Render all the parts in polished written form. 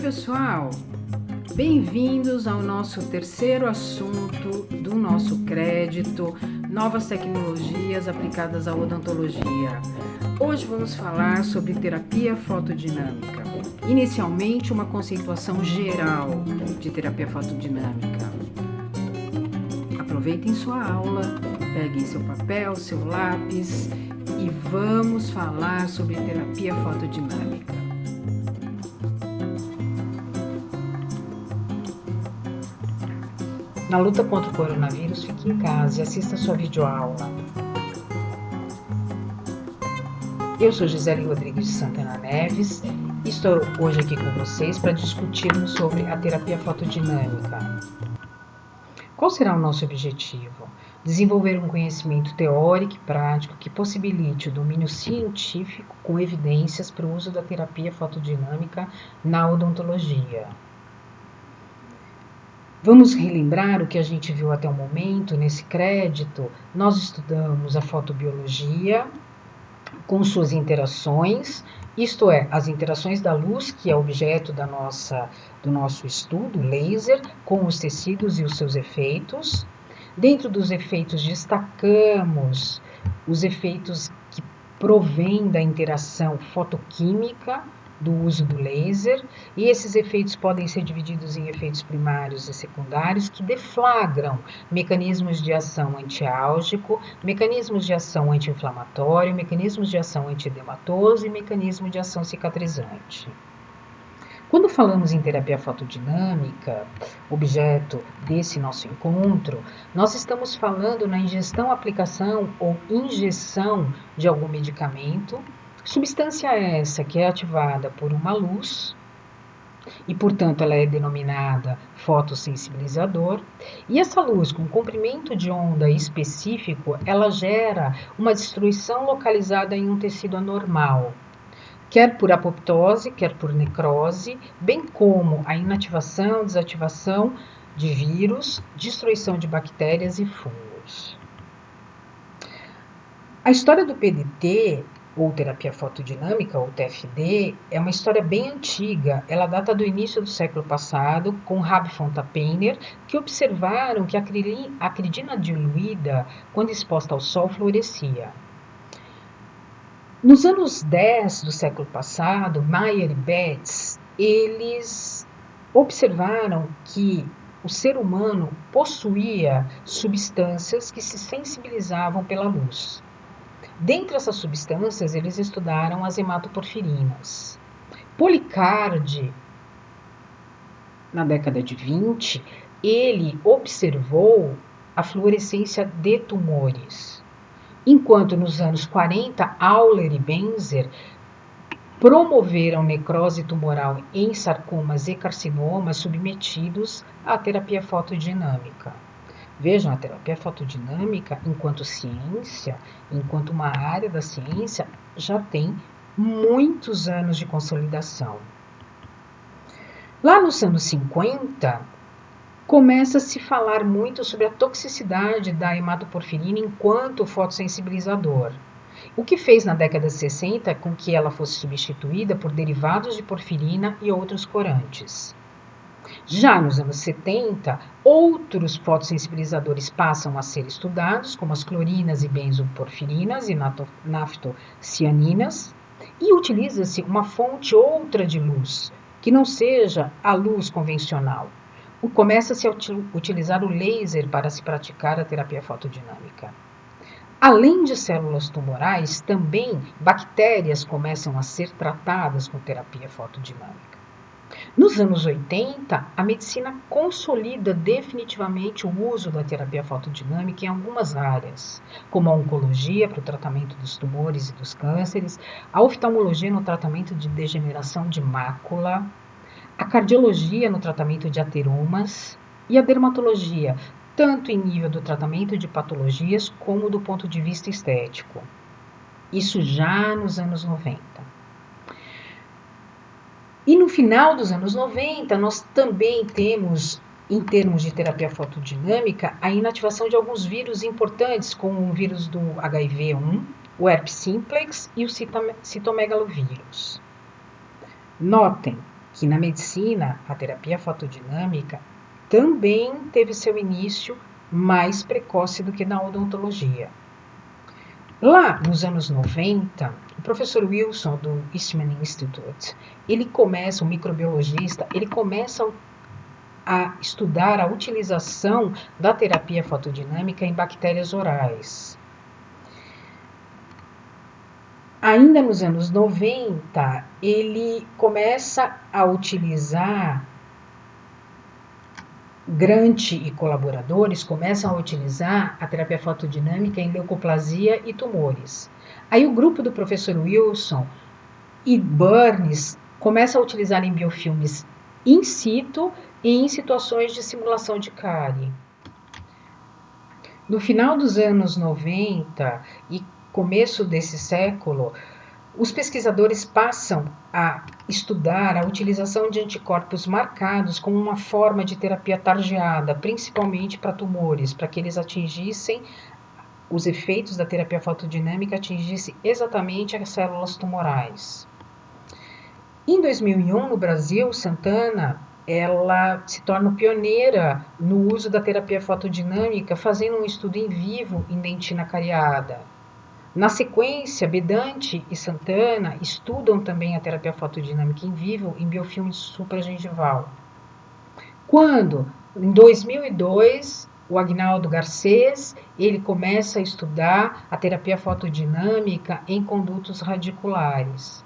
pessoal, bem-vindos ao nosso terceiro assunto do nosso crédito, novas tecnologias aplicadas à odontologia. Hoje vamos falar sobre terapia fotodinâmica. Inicialmente, uma conceituação geral de terapia fotodinâmica. Aproveitem sua aula, peguem seu papel, seu lápis e vamos falar sobre terapia fotodinâmica. Na luta contra o coronavírus, fique em casa e assista a sua videoaula. Eu sou Gisele Rodrigues de Santana Neves e estou hoje aqui com vocês para discutirmos sobre a terapia fotodinâmica. Qual será o nosso objetivo? Desenvolver um conhecimento teórico e prático que possibilite o domínio científico com evidências para o uso da terapia fotodinâmica na odontologia. Vamos relembrar o que a gente viu até o momento nesse crédito. Nós estudamos a fotobiologia com suas interações, isto é, as interações da luz, que é objeto do nosso estudo, laser, com os tecidos e os seus efeitos. Dentro dos efeitos, destacamos os efeitos que provêm da interação fotoquímica, do uso do laser, e esses efeitos podem ser divididos em efeitos primários e secundários que deflagram mecanismos de ação antiálgico, mecanismos de ação anti-inflamatório, mecanismos de ação antiedematoso e mecanismo de ação cicatrizante. Quando falamos em terapia fotodinâmica, objeto desse nosso encontro, nós estamos falando na ingestão, aplicação ou injeção de algum medicamento. Substância essa que é ativada por uma luz e, portanto, ela é denominada fotossensibilizador. E essa luz, com comprimento de onda específico, ela gera uma destruição localizada em um tecido anormal, quer por apoptose, quer por necrose, bem como a inativação, desativação de vírus, destruição de bactérias e fungos. A história do PDT, ou terapia fotodinâmica, ou TFD, é uma história bem antiga. Ela data do início do século passado, com Rab Fontapainer, que observaram que a acridina diluída, quando exposta ao sol, florescia. Nos anos 10 do século passado, Mayer e Betts, eles observaram que o ser humano possuía substâncias que se sensibilizavam pela luz. Dentre essas substâncias, eles estudaram as hematoporfirinas. Policardi, na década de 20, ele observou a fluorescência de tumores, enquanto nos anos 40, Auler e Benzer promoveram necrose tumoral em sarcomas e carcinomas submetidos à terapia fotodinâmica. Vejam, a terapia fotodinâmica, enquanto ciência, enquanto uma área da ciência, já tem muitos anos de consolidação. Lá nos anos 50, começa a se falar muito sobre a toxicidade da hematoporfirina enquanto fotossensibilizador, o que fez na década de 60 com que ela fosse substituída por derivados de porfirina e outros corantes. Já nos anos 70, outros fotossensibilizadores passam a ser estudados, como as clorinas e benzoporfirinas e naftocianinas, e utiliza-se uma fonte outra de luz, que não seja a luz convencional. Começa-se a utilizar o laser para se praticar a terapia fotodinâmica. Além de células tumorais, também bactérias começam a ser tratadas com terapia fotodinâmica. Nos anos 80, a medicina consolida definitivamente o uso da terapia fotodinâmica em algumas áreas, como a oncologia para o tratamento dos tumores e dos cânceres, a oftalmologia no tratamento de degeneração de mácula, a cardiologia no tratamento de ateromas e a dermatologia, tanto em nível do tratamento de patologias como do ponto de vista estético. Isso já nos anos 90. E no final dos anos 90, nós também temos, em termos de terapia fotodinâmica, a inativação de alguns vírus importantes, como o vírus do HIV-1, o herpes simplex e o citomegalovírus. Notem, que na medicina a terapia fotodinâmica também teve seu início mais precoce do que na odontologia. Lá nos anos 90, o professor Wilson do Eastman Institute, um microbiologista, ele começa a estudar a utilização da terapia fotodinâmica em bactérias orais. Ainda nos anos 90, ele começa a utilizar, Grant e colaboradores começam a utilizar a terapia fotodinâmica em leucoplasia e tumores. Aí o grupo do professor Wilson e Burns começa a utilizar em biofilmes in situ e em situações de simulação de cárie. No final dos anos 90 e começo desse século, os pesquisadores passam a estudar a utilização de anticorpos marcados como uma forma de terapia targeada, principalmente para tumores, para que eles atingissem os efeitos da terapia fotodinâmica, atingissem exatamente as células tumorais. Em 2001, no Brasil, Santana ela se torna pioneira no uso da terapia fotodinâmica, fazendo um estudo em vivo em dentina cariada. Na sequência, Bedante e Santana estudam também a terapia fotodinâmica em vivo em biofilme supragengival. Quando, em 2002, o Agnaldo Garcês, ele começa a estudar a terapia fotodinâmica em condutos radiculares.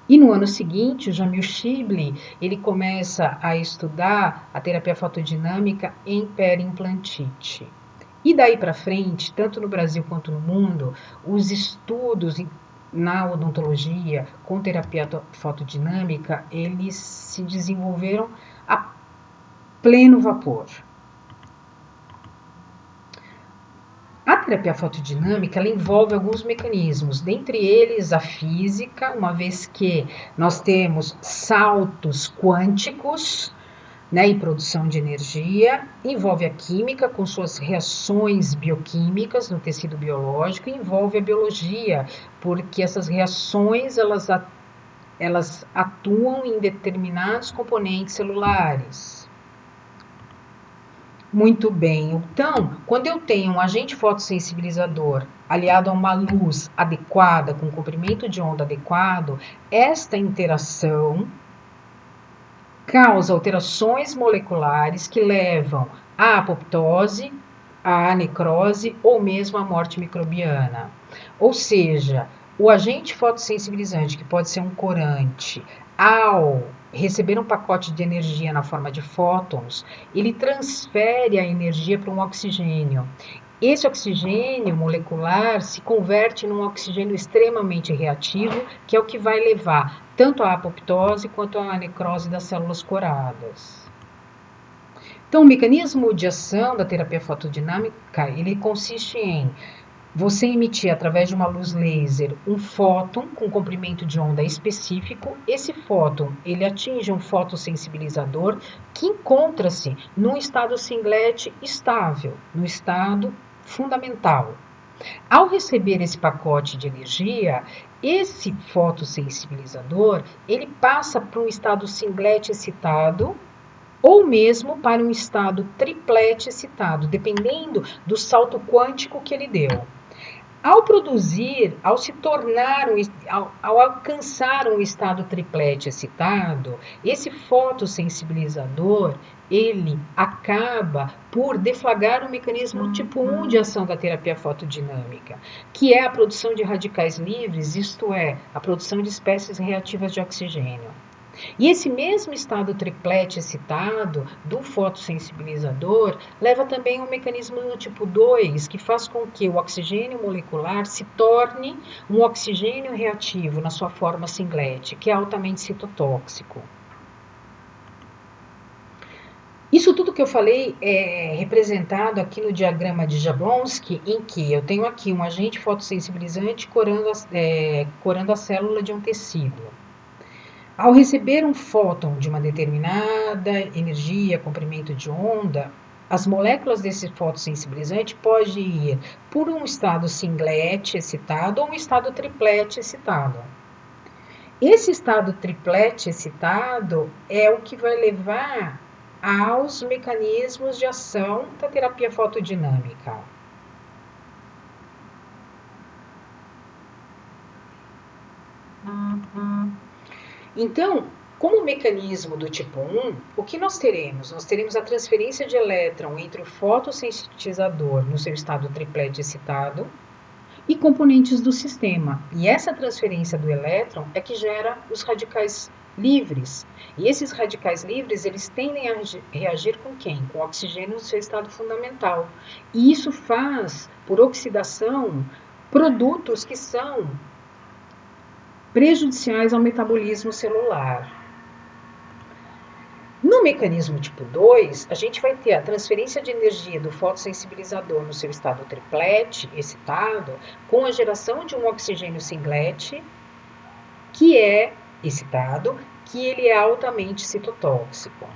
E no ano seguinte, o Jamil Shibli, ele começa a estudar a terapia fotodinâmica em periimplantite. E daí para frente, tanto no Brasil quanto no mundo, os estudos na odontologia com terapia fotodinâmica, eles se desenvolveram a pleno vapor. A terapia fotodinâmica ela envolve alguns mecanismos, dentre eles a física, uma vez que nós temos saltos quânticos, em produção de energia, envolve a química com suas reações bioquímicas no tecido biológico, e envolve a biologia, porque essas reações elas atuam em determinados componentes celulares. Muito bem, então, quando eu tenho um agente fotossensibilizador aliado a uma luz adequada, com comprimento de onda adequado, esta interação causa alterações moleculares que levam à apoptose, à necrose ou mesmo à morte microbiana. Ou seja, o agente fotossensibilizante, que pode ser um corante, ao receber um pacote de energia na forma de fótons, ele transfere a energia para um oxigênio. Esse oxigênio molecular se converte num oxigênio extremamente reativo, que é o que vai levar tanto à apoptose quanto à necrose das células coradas. Então, o mecanismo de ação da terapia fotodinâmica, ele consiste em você emitir através de uma luz laser um fóton com comprimento de onda específico. Esse fóton, ele atinge um fotossensibilizador que encontra-se num estado singlet estável, no estado fundamental. Ao receber esse pacote de energia, esse fotossensibilizador, ele passa para um estado singlet excitado ou mesmo para um estado triplet excitado, dependendo do salto quântico que ele deu. Ao alcançar um estado triplet excitado, esse fotossensibilizador, ele acaba por deflagrar o mecanismo tipo 1 de ação da terapia fotodinâmica, que é a produção de radicais livres, isto é, a produção de espécies reativas de oxigênio. E esse mesmo estado triplet excitado do fotossensibilizador leva também a um mecanismo do tipo 2, que faz com que o oxigênio molecular se torne um oxigênio reativo na sua forma singlet, que é altamente citotóxico. Isso tudo que eu falei é representado aqui no diagrama de Jablonski, em que eu tenho aqui um agente fotossensibilizante corando a célula de um tecido. Ao receber um fóton de uma determinada energia, comprimento de onda, as moléculas desse fotossensibilizante podem ir por um estado singlet excitado ou um estado triplet excitado. Esse estado triplete excitado é o que vai levar aos mecanismos de ação da terapia fotodinâmica. Então, como mecanismo do tipo 1, o que nós teremos? Nós teremos a transferência de elétron entre o fotossintetizador no seu estado triplete excitado e componentes do sistema. E essa transferência do elétron é que gera os radicais livres. E esses radicais livres, eles tendem a reagir com quem? Com o oxigênio no seu estado fundamental. E isso faz, por oxidação, produtos que são prejudiciais ao metabolismo celular. No mecanismo tipo 2, a gente vai ter a transferência de energia do fotossensibilizador no seu estado triplete excitado, com a geração de um oxigênio singlet, que é excitado, que ele é altamente citotóxico.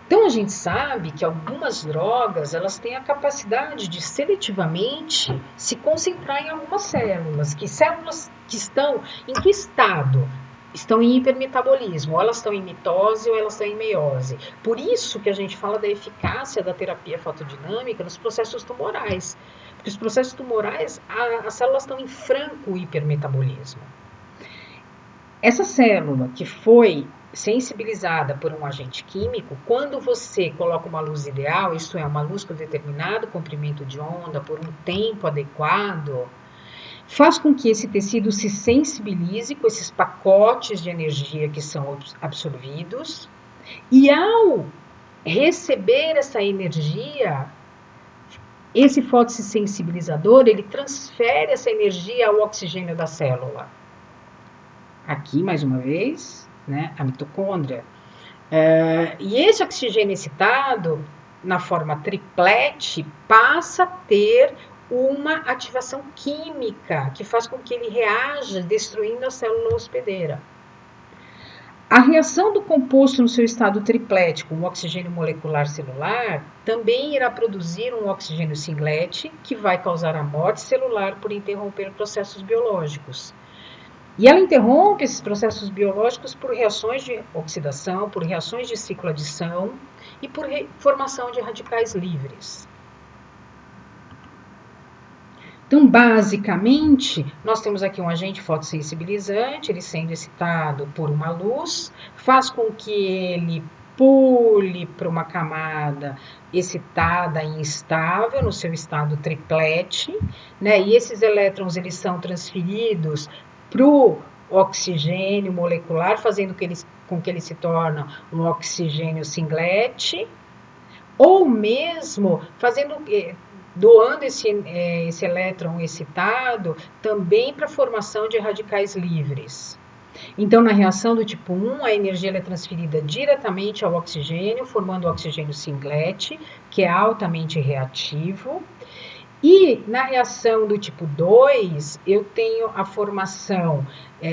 Então a gente sabe que algumas drogas, elas têm a capacidade de seletivamente se concentrar em algumas células que estão em que estado? Estão em hipermetabolismo, ou elas estão em mitose ou elas estão em meiose. Por isso que a gente fala da eficácia da terapia fotodinâmica nos processos tumorais. Porque os processos tumorais, as células estão em franco hipermetabolismo. Essa célula que foi sensibilizada por um agente químico, quando você coloca uma luz ideal, isto é, uma luz com determinado comprimento de onda por um tempo adequado, faz com que esse tecido se sensibilize com esses pacotes de energia que são absorvidos, e ao receber essa energia, esse fotossensibilizador, ele transfere essa energia ao oxigênio da célula. Aqui, mais uma vez, né, a mitocôndria. E esse oxigênio excitado, na forma triplete, passa a ter uma ativação química que faz com que ele reaja destruindo a célula hospedeira. A reação do composto no seu estado triplete com o oxigênio molecular celular também irá produzir um oxigênio singlet que vai causar a morte celular por interromper processos biológicos. E ela interrompe esses processos biológicos por reações de oxidação, por reações de cicloadição e por formação de radicais livres. Então, basicamente, nós temos aqui um agente fotossensibilizante, ele sendo excitado por uma luz, faz com que ele pule para uma camada excitada e instável no seu estado triplete, né? E esses elétrons eles são transferidos para o oxigênio molecular, fazendo com que ele se torne um oxigênio singlet, ou mesmo doando esse elétron excitado também para a formação de radicais livres. Então, na reação do tipo 1, a energia é transferida diretamente ao oxigênio, formando o oxigênio singlet, que é altamente reativo. E na reação do tipo 2, eu tenho a formação,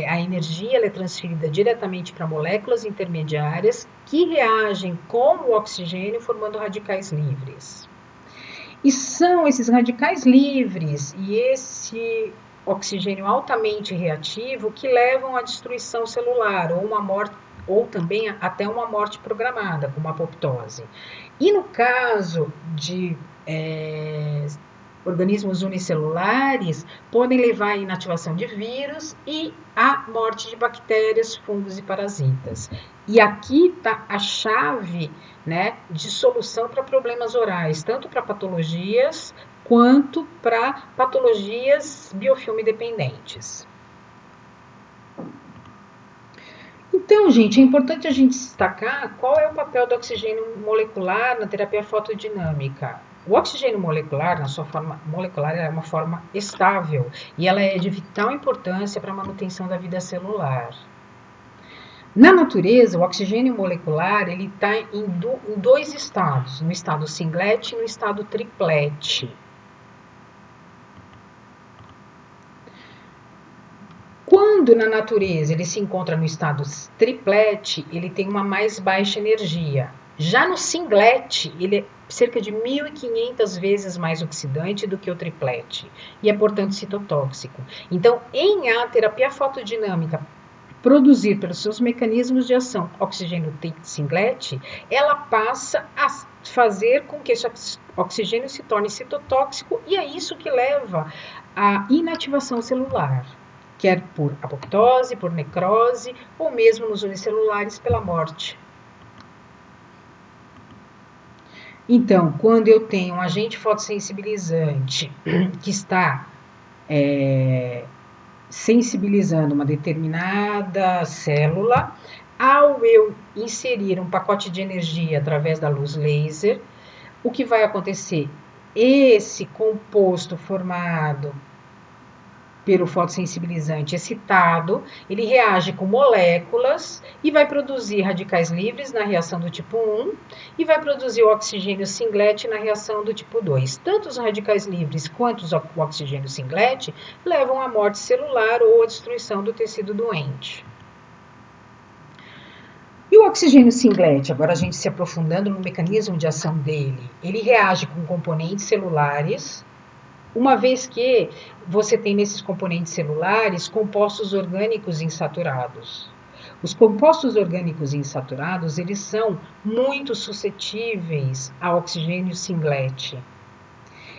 a energia é transferida diretamente para moléculas intermediárias que reagem com o oxigênio, formando radicais livres. E são esses radicais livres e esse oxigênio altamente reativo que levam à destruição celular ou uma morte, ou também até uma morte programada, como a apoptose. E no caso de organismos unicelulares, podem levar à inativação de vírus e à morte de bactérias, fungos e parasitas. E aqui está a chave, né, de solução para problemas orais, tanto para patologias quanto para patologias biofilme dependentes. Então, gente, é importante a gente destacar qual é o papel do oxigênio molecular na terapia fotodinâmica. O oxigênio molecular, na sua forma molecular, é uma forma estável e ela é de vital importância para a manutenção da vida celular. Na natureza, o oxigênio molecular está em dois estados, no estado singlet e no estado triplete. Quando na natureza ele se encontra no estado triplete, ele tem uma mais baixa energia. Já no singlet, ele cerca de 1.500 vezes mais oxidante do que o triplete e é, portanto, citotóxico. Então, em A, a terapia fotodinâmica produzir pelos seus mecanismos de ação oxigênio singlet, ela passa a fazer com que esse oxigênio se torne citotóxico e é isso que leva à inativação celular, quer por apoptose, por necrose ou mesmo nos unicelulares pela morte. Então, quando eu tenho um agente fotossensibilizante que está sensibilizando uma determinada célula, ao eu inserir um pacote de energia através da luz laser, o que vai acontecer? Esse composto formado pelo fotossensibilizante excitado, ele reage com moléculas e vai produzir radicais livres na reação do tipo 1 e vai produzir o oxigênio singlet na reação do tipo 2. Tanto os radicais livres quanto o oxigênio singlet levam à morte celular ou à destruição do tecido doente. E o oxigênio singlet, agora a gente se aprofundando no mecanismo de ação dele, ele reage com componentes celulares, uma vez que você tem nesses componentes celulares compostos orgânicos insaturados. Os compostos orgânicos insaturados, eles são muito suscetíveis ao oxigênio singlet.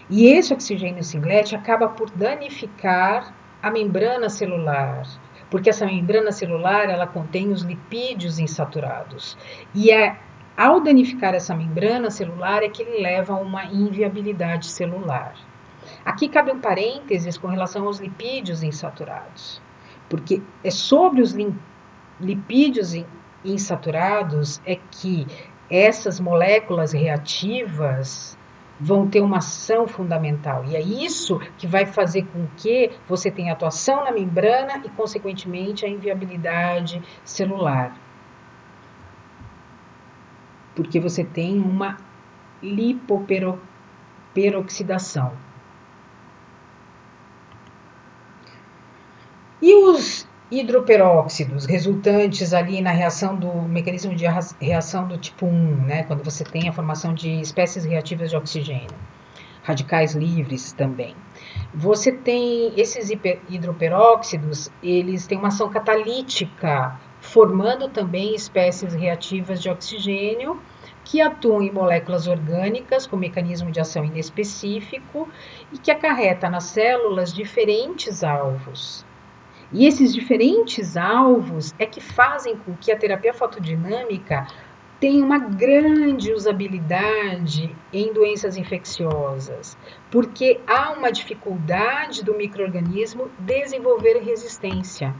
E esse oxigênio singlet acaba por danificar a membrana celular, porque essa membrana celular, ela contém os lipídios insaturados. E ao danificar essa membrana celular é que ele leva a uma inviabilidade celular. Aqui cabe um parênteses com relação aos lipídios insaturados, porque é sobre os lipídios insaturados é que essas moléculas reativas vão ter uma ação fundamental. E é isso que vai fazer com que você tenha atuação na membrana e, consequentemente, a inviabilidade celular. Porque você tem uma lipoperoxidação. E os hidroperóxidos resultantes ali na reação do mecanismo de reação do tipo 1, né, quando você tem a formação de espécies reativas de oxigênio, radicais livres também. Você tem esses hidroperóxidos, eles têm uma ação catalítica, formando também espécies reativas de oxigênio que atuam em moléculas orgânicas com mecanismo de ação inespecífico e que acarreta nas células diferentes alvos. E esses diferentes alvos é que fazem com que a terapia fotodinâmica tenha uma grande usabilidade em doenças infecciosas, porque há uma dificuldade do micro-organismo desenvolver resistência.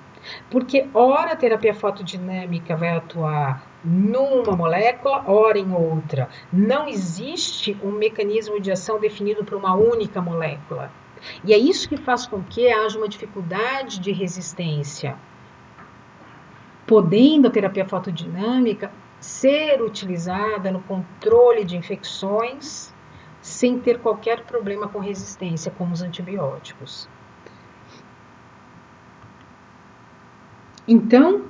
Porque ora a terapia fotodinâmica vai atuar numa molécula, ora em outra. Não existe um mecanismo de ação definido para uma única molécula. E é isso que faz com que haja uma dificuldade de resistência, podendo a terapia fotodinâmica ser utilizada no controle de infecções sem ter qualquer problema com resistência, como os antibióticos. Então,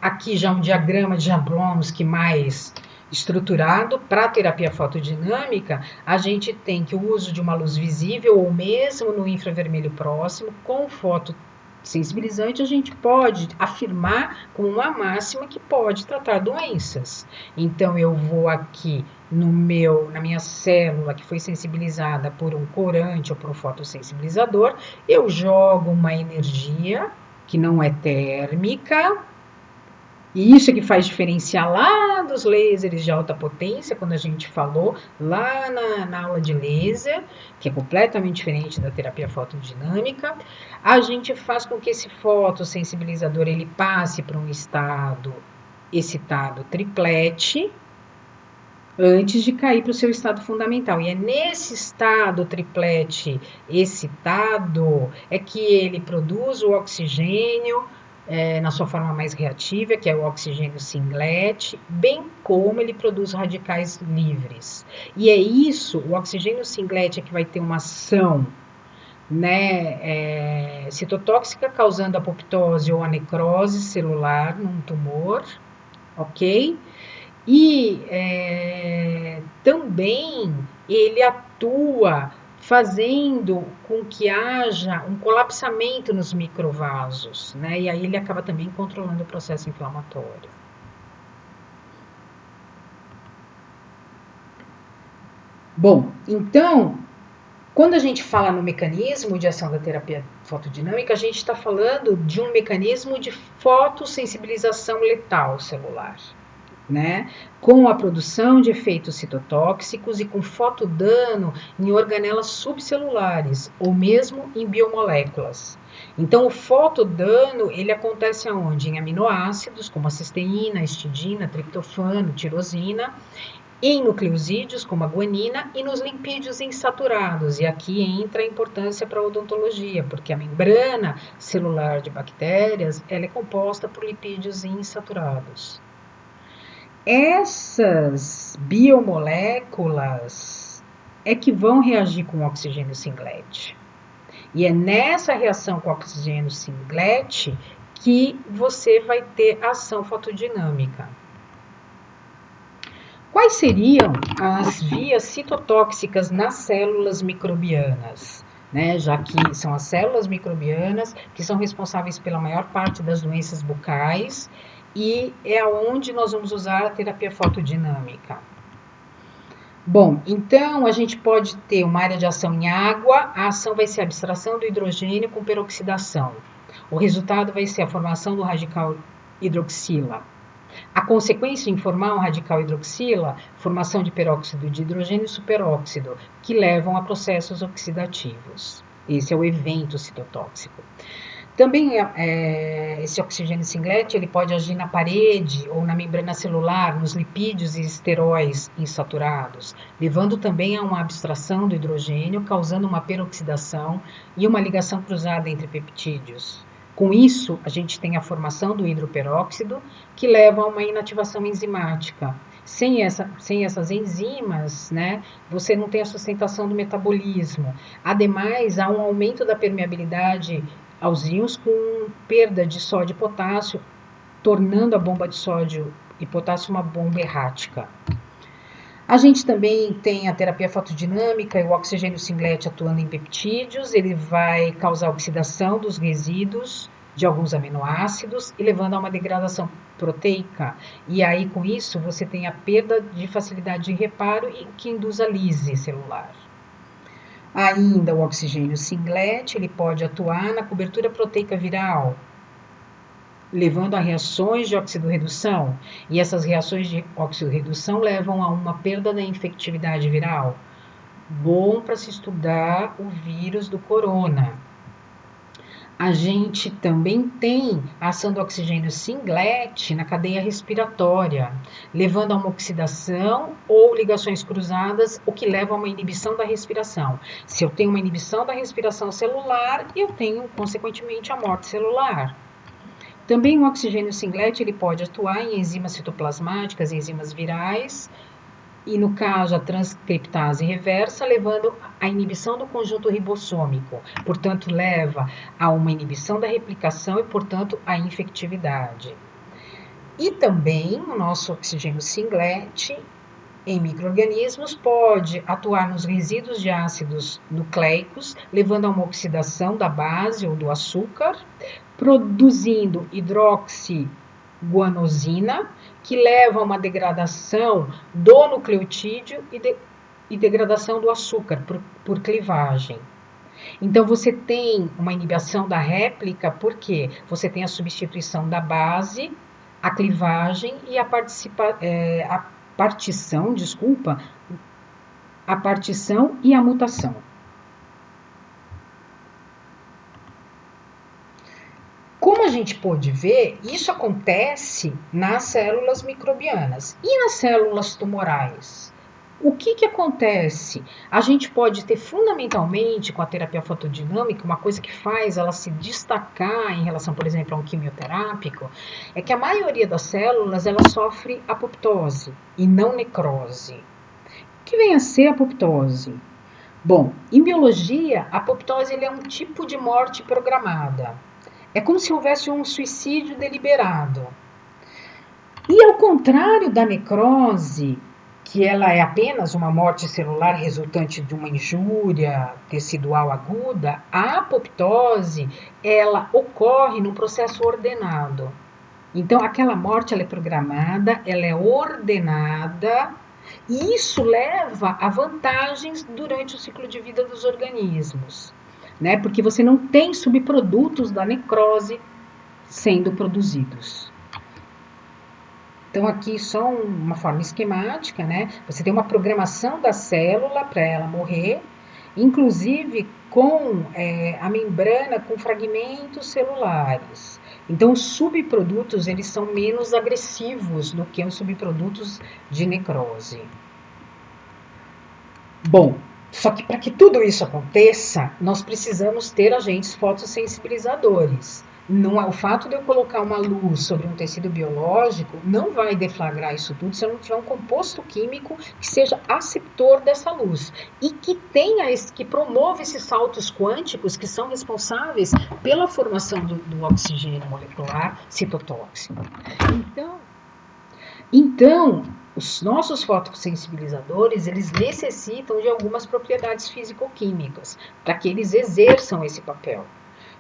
aqui já um diagrama de Jablonski mais estruturado para a terapia fotodinâmica, a gente tem que o uso de uma luz visível ou mesmo no infravermelho próximo com fotossensibilizante, a gente pode afirmar com uma máxima que pode tratar doenças. Então eu vou aqui na minha célula que foi sensibilizada por um corante ou por um fotossensibilizador, eu jogo uma energia que não é térmica. E isso é que faz diferenciar lá dos lasers de alta potência, quando a gente falou lá na aula de laser, que é completamente diferente da terapia fotodinâmica. A gente faz com que esse fotossensibilizador ele passe para um estado excitado triplete, antes de cair para o seu estado fundamental. E é nesse estado triplete excitado é que ele produz o oxigênio, na sua forma mais reativa, que é o oxigênio singlet, bem como ele produz radicais livres. E é isso, o oxigênio singlet é que vai ter uma ação, né, citotóxica, causando apoptose ou a necrose celular num tumor, ok? E também ele atua fazendo com que haja um colapsamento nos microvasos, né? E aí ele acaba também controlando o processo inflamatório. Bom, então, quando a gente fala no mecanismo de ação da terapia fotodinâmica, a gente está falando de um mecanismo de fotossensibilização letal celular, né? Com a produção de efeitos citotóxicos e com fotodano em organelas subcelulares ou mesmo em biomoléculas. Então, o fotodano, ele acontece aonde? Em aminoácidos, como a cisteína, histidina, triptofano, tirosina, em nucleosídeos, como a guanina, e nos lipídios insaturados. E aqui entra a importância para a odontologia, porque a membrana celular de bactérias, ela é composta por lipídios insaturados. Essas biomoléculas é que vão reagir com o oxigênio singlet. E é nessa reação com o oxigênio singlet que você vai ter ação fotodinâmica. Quais seriam as vias citotóxicas nas células microbianas? Né, já que são as células microbianas que são responsáveis pela maior parte das doenças bucais e é onde nós vamos usar a terapia fotodinâmica. Bom, então a gente pode ter uma área de ação em água, a ação vai ser a abstração do hidrogênio com peroxidação. O resultado vai ser a formação do radical hidroxila. A consequência em formar um radical hidroxila, formação de peróxido de hidrogênio e superóxido, que levam a processos oxidativos. Esse é o evento citotóxico. Também esse oxigênio singlet ele pode agir na parede ou na membrana celular, nos lipídios e esteróis insaturados, levando também a uma abstração do hidrogênio, causando uma peroxidação e uma ligação cruzada entre peptídeos. Com isso, a gente tem a formação do hidroperóxido, que leva a uma inativação enzimática. Sem essas enzimas, né, você não tem a sustentação do metabolismo. Ademais, há um aumento da permeabilidade aos íons com perda de sódio e potássio, tornando a bomba de sódio e potássio uma bomba errática. A gente também tem a terapia fotodinâmica e o oxigênio singlet atuando em peptídeos, ele vai causar oxidação dos resíduos de alguns aminoácidos e levando a uma degradação proteica. E aí, com isso, você tem a perda de facilidade de reparo e que induz a lise celular. Ainda o oxigênio singlet, ele pode atuar na cobertura proteica viral, levando a reações de oxidorredução, e essas reações de oxidorredução levam a uma perda da infectividade viral. Bom para se estudar o vírus do corona. A gente também tem a ação do oxigênio singlet na cadeia respiratória, levando a uma oxidação ou ligações cruzadas, o que leva a uma inibição da respiração. Se eu tenho uma inibição da respiração celular, eu tenho, consequentemente, a morte celular. Também o oxigênio singlet ele pode atuar em enzimas citoplasmáticas, enzimas virais, e no caso a transcriptase reversa, levando à inibição do conjunto ribossômico. Portanto, leva a uma inibição da replicação e, portanto, à infectividade. E também o nosso oxigênio singlet em micro-organismos pode atuar nos resíduos de ácidos nucleicos, levando a uma oxidação da base ou do açúcar, produzindo hidroxiguanosina, que leva a uma degradação do nucleotídeo e degradação do açúcar por clivagem. Então, você tem uma inibição da réplica, porque você tem a substituição da base, a clivagem e a partição e a mutação. Como a gente pôde ver, isso acontece nas células microbianas. E nas células tumorais? O que acontece? A gente pode ter fundamentalmente com a terapia fotodinâmica, uma coisa que faz ela se destacar em relação, por exemplo, a um quimioterápico, é que a maioria das células ela sofre apoptose e não necrose. O que vem a ser a apoptose? Bom, em biologia, a apoptose ele é um tipo de morte programada. É como se houvesse um suicídio deliberado. E ao contrário da necrose, que ela é apenas uma morte celular resultante de uma injúria tecidual aguda, a apoptose, ela ocorre num processo ordenado. Então, aquela morte ela é programada, ela é ordenada, e isso leva a vantagens durante o ciclo de vida dos organismos, né? Porque você não tem subprodutos da necrose sendo produzidos. Então, aqui só uma forma esquemática, né? Você tem uma programação da célula para ela morrer, inclusive com a membrana com fragmentos celulares. Então, os subprodutos eles são menos agressivos do que os subprodutos de necrose. Bom, só que para que tudo isso aconteça, nós precisamos ter agentes fotossensibilizadores. Não é o fato de eu colocar uma luz sobre um tecido biológico não vai deflagrar isso tudo se eu não tiver um composto químico que seja aceptor dessa luz e que tenha que promova esses saltos quânticos que são responsáveis pela formação do oxigênio molecular citotóxico. Então, os nossos fotossensibilizadores, eles necessitam de algumas propriedades físico-químicas para que eles exerçam esse papel.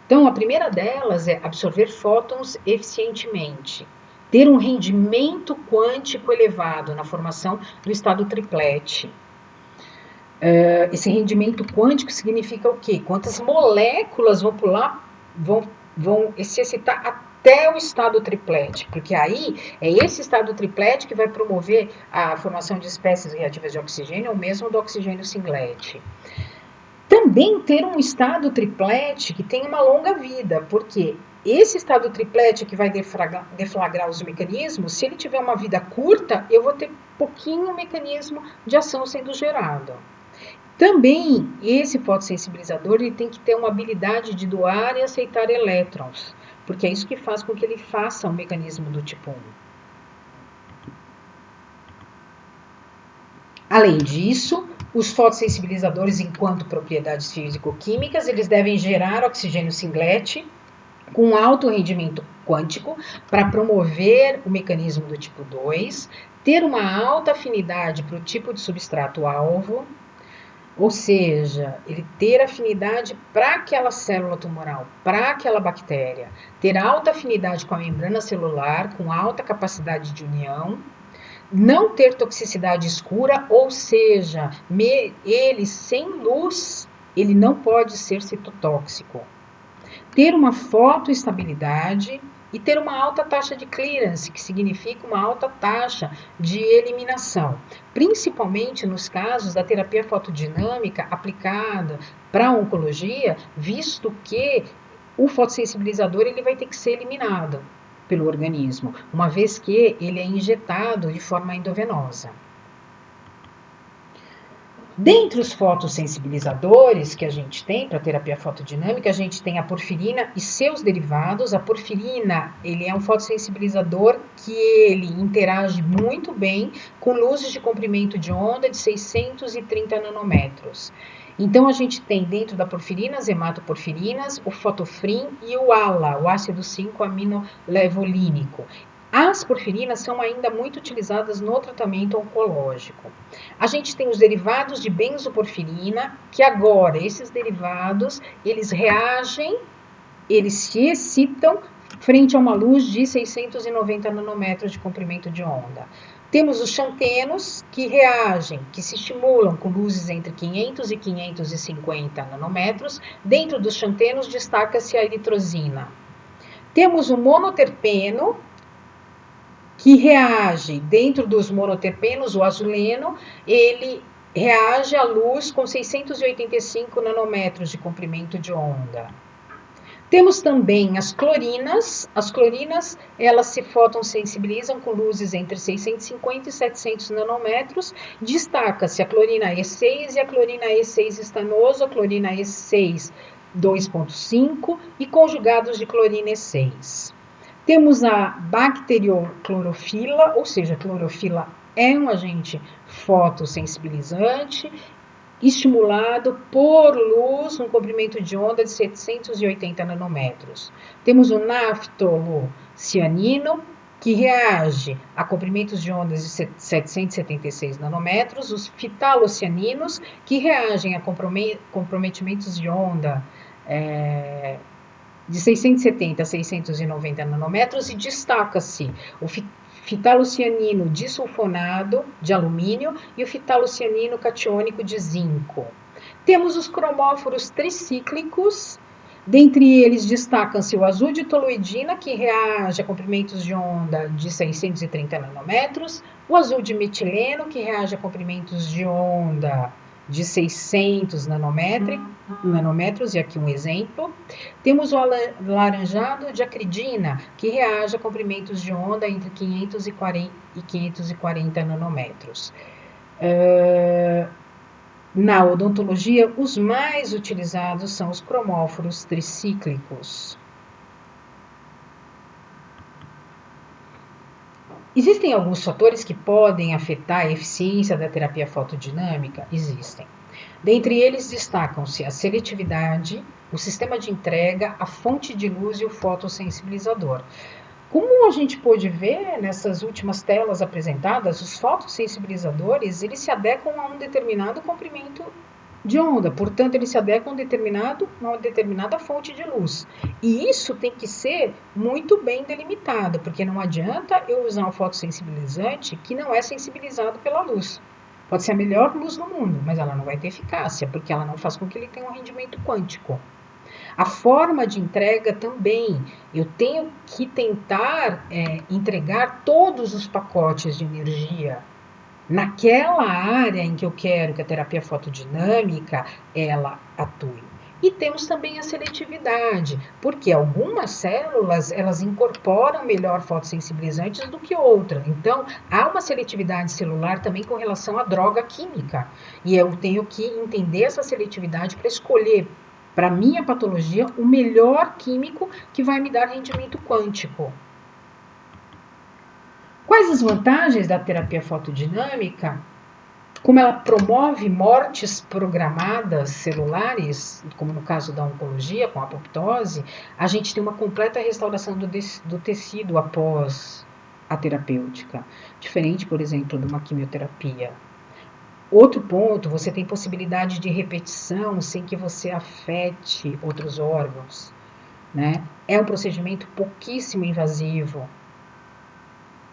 Então, a primeira delas é absorver fótons eficientemente, ter um rendimento quântico elevado na formação do estado triplete. Esse rendimento quântico significa o quê? Quantas moléculas vão pular, vão se excitar até o estado triplete, porque aí é esse estado triplete que vai promover a formação de espécies reativas de oxigênio, ou mesmo do oxigênio singlet. Também ter um estado triplete que tem uma longa vida, porque esse estado triplete que vai deflagrar os mecanismos, se ele tiver uma vida curta, eu vou ter pouquinho mecanismo de ação sendo gerado. Também, esse fotossensibilizador ele tem que ter uma habilidade de doar e aceitar elétrons, porque é isso que faz com que ele faça um mecanismo do tipo 1. Além disso, os fotossensibilizadores, enquanto propriedades físico-químicas, eles devem gerar oxigênio singlet com alto rendimento quântico para promover o mecanismo do tipo 2, ter uma alta afinidade para o tipo de substrato-alvo, ou seja, ele ter afinidade para aquela célula tumoral, para aquela bactéria, ter alta afinidade com a membrana celular, com alta capacidade de união, não ter toxicidade escura, ou seja, ele sem luz, ele não pode ser citotóxico. Ter uma fotoestabilidade e ter uma alta taxa de clearance, que significa uma alta taxa de eliminação, principalmente nos casos da terapia fotodinâmica aplicada para a oncologia, visto que o fotossensibilizador ele vai ter que ser eliminado pelo organismo, uma vez que ele é injetado de forma endovenosa. Dentre os fotossensibilizadores que a gente tem para terapia fotodinâmica, a gente tem a porfirina e seus derivados. A porfirina, ele é um fotossensibilizador que ele interage muito bem com luzes de comprimento de onda de 630 nanômetros. Então, a gente tem dentro da porfirina as hematoporfirinas, o fotofrin e o ALA, o ácido 5-aminolevolínico. As porfirinas são ainda muito utilizadas no tratamento oncológico. A gente tem os derivados de benzoporfirina, que agora esses derivados, eles reagem, eles se excitam frente a uma luz de 690 nanômetros de comprimento de onda. Temos os xantenos que reagem, que se estimulam com luzes entre 500 e 550 nanômetros. Dentro dos xantenos destaca-se a eritrosina. Temos o monoterpeno, que reage dentro dos monoterpenos, o azuleno, ele reage à luz com 685 nanômetros de comprimento de onda. Temos também as clorinas. As clorinas, elas se fotossensibilizam com luzes entre 650 e 700 nanômetros. Destaca-se a clorina E6 e a clorina E6 estanoso, a clorina E6 2.5 e conjugados de clorina E6. Temos a bacterioclorofila, ou seja, a clorofila é um agente fotossensibilizante, estimulado por luz no comprimento de onda de 780 nanômetros. Temos o naftolocianino, que reage a comprimentos de ondas de 776 nanômetros, os fitalocianinos, que reagem a comprometimentos de onda de 670 a 690 nanômetros, e destaca-se o fitalocianino disulfonado de alumínio e o fitalocianino catiônico de zinco. Temos os cromóforos tricíclicos. Dentre eles destacam-se o azul de toluidina, que reage a comprimentos de onda de 630 nanômetros, o azul de metileno, que reage a comprimentos de onda de 600 nanômetros, e aqui um exemplo. Temos o alaranjado de acridina, que reage a comprimentos de onda entre 540 e 540 nanômetros. Na odontologia, os mais utilizados são os cromóforos tricíclicos. Existem alguns fatores que podem afetar a eficiência da terapia fotodinâmica? Existem. Dentre eles destacam-se a seletividade, o sistema de entrega, a fonte de luz e o fotossensibilizador. Como a gente pôde ver nessas últimas telas apresentadas, os fotossensibilizadores, eles se adequam a um determinado comprimento de onda, portanto, eles se adequam a uma determinada fonte de luz. E isso tem que ser muito bem delimitado, porque não adianta eu usar um fotossensibilizante que não é sensibilizado pela luz. Pode ser a melhor luz do mundo, mas ela não vai ter eficácia, porque ela não faz com que ele tenha um rendimento quântico. A forma de entrega também. Eu tenho que tentar entregar todos os pacotes de energia naquela área em que eu quero que a terapia fotodinâmica ela atue. E temos também a seletividade, porque algumas células elas incorporam melhor fotossensibilizantes do que outras. Então, há uma seletividade celular também com relação à droga química. E eu tenho que entender essa seletividade para escolher para minha patologia o melhor químico que vai me dar rendimento quântico. Quais as vantagens da terapia fotodinâmica? Como ela promove mortes programadas celulares, como no caso da oncologia, com a apoptose, a gente tem uma completa restauração do tecido após a terapêutica, diferente, por exemplo, de uma quimioterapia. Outro ponto, você tem possibilidade de repetição sem que você afete outros órgãos, né? É um procedimento pouquíssimo invasivo.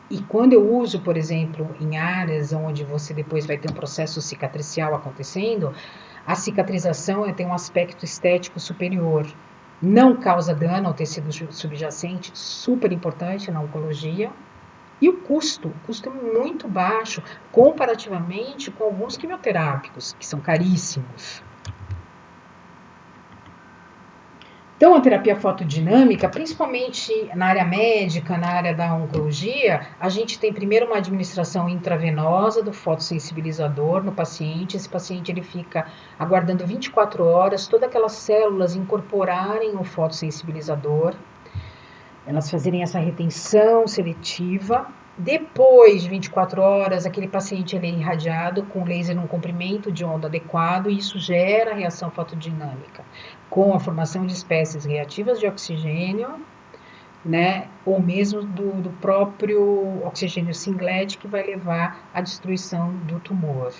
E quando eu uso, por exemplo, em áreas onde você depois vai ter um processo cicatricial acontecendo, a cicatrização tem um aspecto estético superior. Não causa dano ao tecido subjacente, super importante na oncologia. E o custo é muito baixo comparativamente com alguns quimioterápicos, que são caríssimos. Então, a terapia fotodinâmica, principalmente na área médica, na área da oncologia, a gente tem primeiro uma administração intravenosa do fotossensibilizador no paciente. Esse paciente ele fica aguardando 24 horas, todas aquelas células incorporarem o fotossensibilizador, elas fazerem essa retenção seletiva. Depois de 24 horas, aquele paciente ele é irradiado com laser num comprimento de onda adequado, e isso gera reação fotodinâmica, com a formação de espécies reativas de oxigênio, né, ou mesmo do próprio oxigênio singlet, que vai levar à destruição do tumor.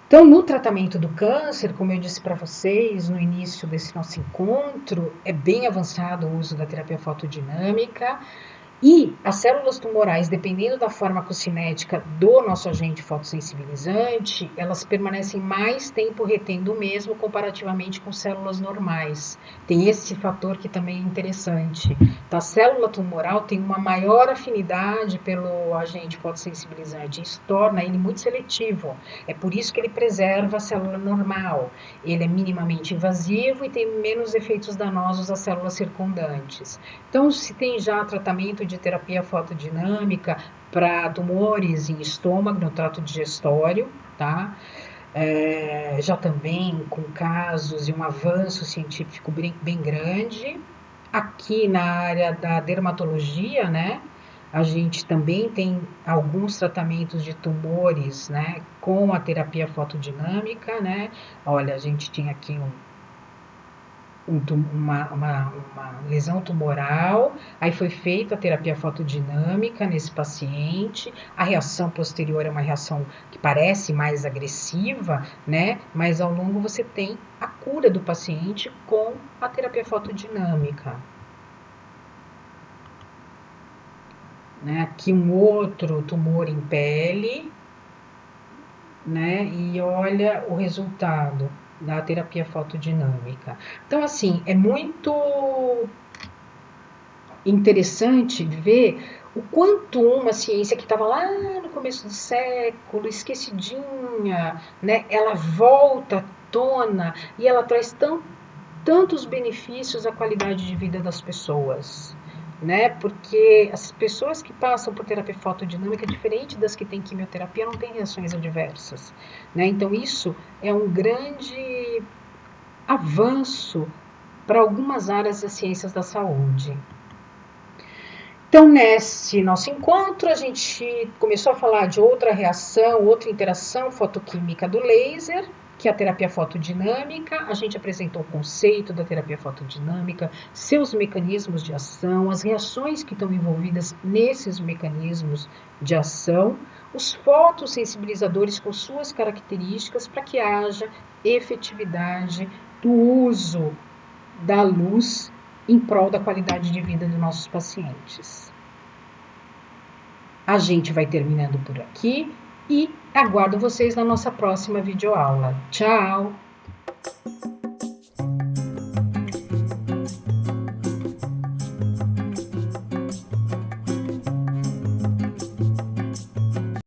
Então, no tratamento do câncer, como eu disse para vocês no início desse nosso encontro, é bem avançado o uso da terapia fotodinâmica. E as células tumorais, dependendo da farmacocinética do nosso agente fotossensibilizante, elas permanecem mais tempo retendo o mesmo comparativamente com células normais. Tem esse fator que também é interessante. Então, a célula tumoral tem uma maior afinidade pelo agente fotossensibilizante. Isso torna ele muito seletivo. É por isso que ele preserva a célula normal. Ele é minimamente invasivo e tem menos efeitos danosos às células circundantes. Então, se tem já tratamento de terapia fotodinâmica para tumores em estômago, no trato digestório, tá? Já também com casos e um avanço científico bem grande. Aqui na área da dermatologia, né? A gente também tem alguns tratamentos de tumores, né? Com a terapia fotodinâmica, né? Olha, a gente tinha aqui uma lesão tumoral, aí foi feita a terapia fotodinâmica nesse paciente, a reação posterior é uma reação que parece mais agressiva, né? Mas ao longo você tem a cura do paciente com a terapia fotodinâmica. Né? Aqui um outro tumor em pele, né? E olha o resultado da terapia fotodinâmica. Então, assim, é muito interessante ver o quanto uma ciência que estava lá no começo do século, esquecidinha, né? Ela volta à tona e ela traz tantos benefícios à qualidade de vida das pessoas. Né? Porque as pessoas que passam por terapia fotodinâmica, diferente das que têm quimioterapia, não têm reações adversas. Né? Então, isso é um grande avanço para algumas áreas das ciências da saúde. Então, nesse nosso encontro, a gente começou a falar de outra reação, outra interação fotoquímica do laser, que é a terapia fotodinâmica. A gente apresentou o conceito da terapia fotodinâmica, seus mecanismos de ação, as reações que estão envolvidas nesses mecanismos de ação, os fotossensibilizadores com suas características para que haja efetividade do uso da luz em prol da qualidade de vida dos nossos pacientes. A gente vai terminando por aqui e aguardo vocês na nossa próxima videoaula. Tchau!